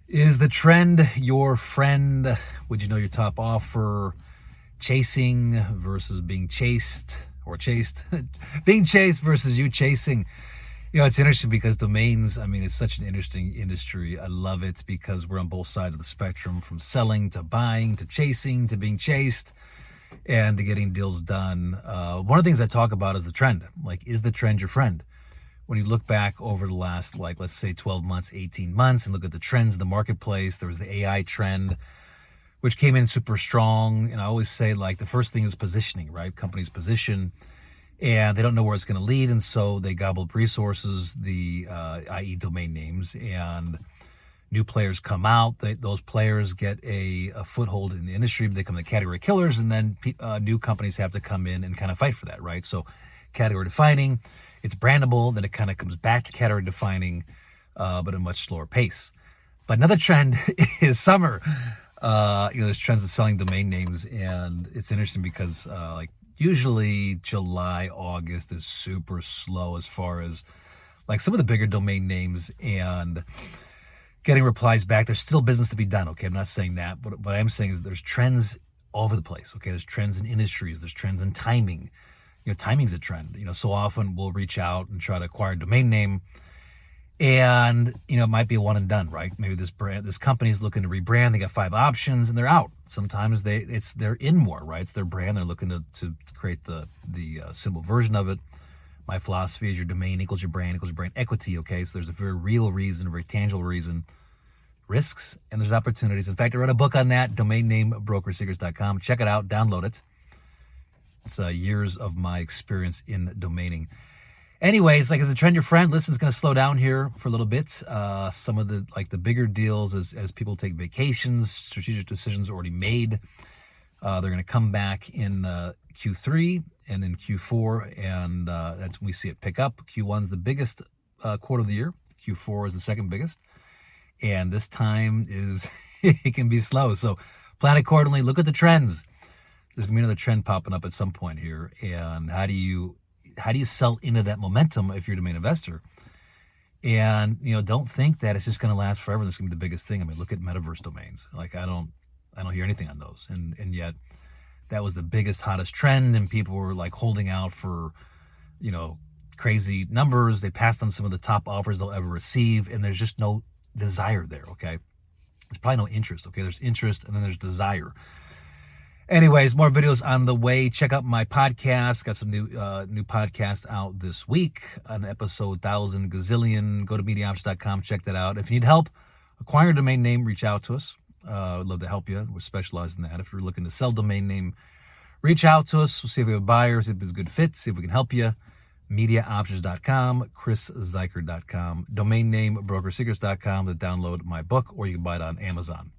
Is the trend your friend? Would you know your top offer? Chasing versus being chased, or chased? Being chased versus you chasing. It's interesting because domains, I mean, it's such an interesting industry. I love it because we're on both sides of the spectrum, from selling to buying to chasing to being chased and to getting deals done. One of the things I talk about is the trend. Like, is the trend your friend? When you look back over the last, like, let's say 12 months, 18 months, and look at the trends in the marketplace, there was the AI trend, which came in super strong. And I always say, like, the first thing is positioning, right? Companies position, and they don't know where it's going to lead. And so they gobble up resources, i.e. domain names, and new players come out. Those players get a foothold in the industry, become the category killers, and then new companies have to come in and kind of fight for that, right? So category defining, it's brandable, then it kind of comes back to category defining, but at a much slower pace. But another trend is summer. There's trends of selling domain names, and it's interesting because usually July, August is super slow as far as like some of the bigger domain names and getting replies back. There's still business to be done, okay? I'm not saying that, but what I'm saying is there's trends all over the place, okay? There's trends in industries, there's trends in timing. Timing's a trend. So often we'll reach out and try to acquire a domain name, and it might be a one and done, right? Maybe this company's looking to rebrand, they got 5 options and they're out. Sometimes they're in more, right? It's their brand, they're looking to create the simple version of it. My philosophy is your domain equals your brand equity, okay? So there's a very real reason, a very tangible reason, risks, and there's opportunities. In fact, I wrote a book on that, domainnamebrokersecrets.com. Check it out, download it. It's years of my experience in domaining. Anyways, like, as a trend your friend, listen, it's going to slow down here for a little bit. Some of the bigger deals, as people take vacations, strategic decisions already made. They're going to come back in Q3 and in Q4, and that's when we see it pick up. Q1 is the biggest quarter of the year. Q4 is the second biggest. And this time it can be slow. So plan accordingly. Look at the trends. There's going to be another trend popping up at some point here. And how do you sell into that momentum if you're a domain investor? And, don't think that it's just going to last forever. This is going to be the biggest thing. I mean, look at metaverse domains. Like, I don't hear anything on those. And yet that was the biggest, hottest trend. And people were like holding out for, crazy numbers. They passed on some of the top offers they'll ever receive. And there's just no desire there. Okay. There's probably no interest. Okay. There's interest and then there's desire. Anyways, more videos on the way. Check out my podcast. Got some new podcasts out this week on episode 1000 gazillion. Go to mediaoptions.com. Check that out. If you need help acquiring a domain name, reach out to us. I'd love to help you. We're specialized in that. If you're looking to sell domain name, reach out to us. We'll see if we have a buyer, see if it's a good fit, see if we can help you. Mediaoptions.com, chriszuiker.com, domainnamebrokersecrets.com to download my book, or you can buy it on Amazon.